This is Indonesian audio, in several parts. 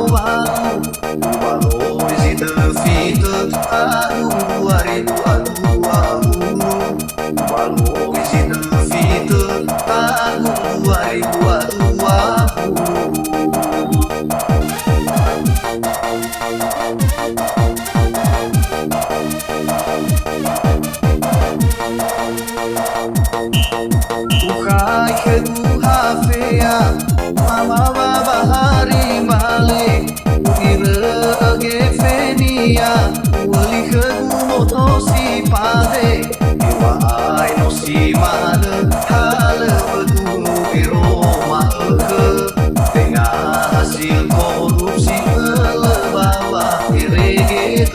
balu valores e da vida. Valores e da vida. Uhai kedua fea mama baba hari balik ukira gefenia wali kegu moto si pade iwa ai no si mana hala betu biroma ke tengah hasil korupsi melebawa irege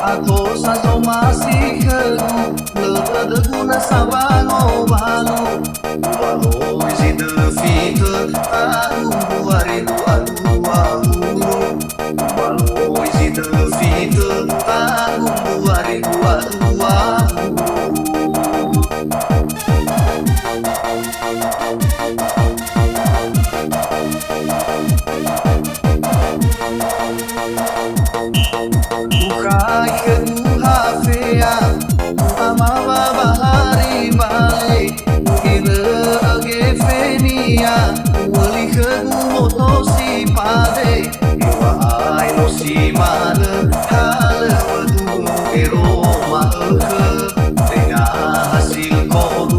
Ako sa masih keru Lada guna sabano balu Valores e da vida. Valores e da vida. Uhai kedua fea mama baba hari balik ukira gefenia wali kegu moto si pade iwa ai no si mana hala betu iroma ke tengah hasil korupsi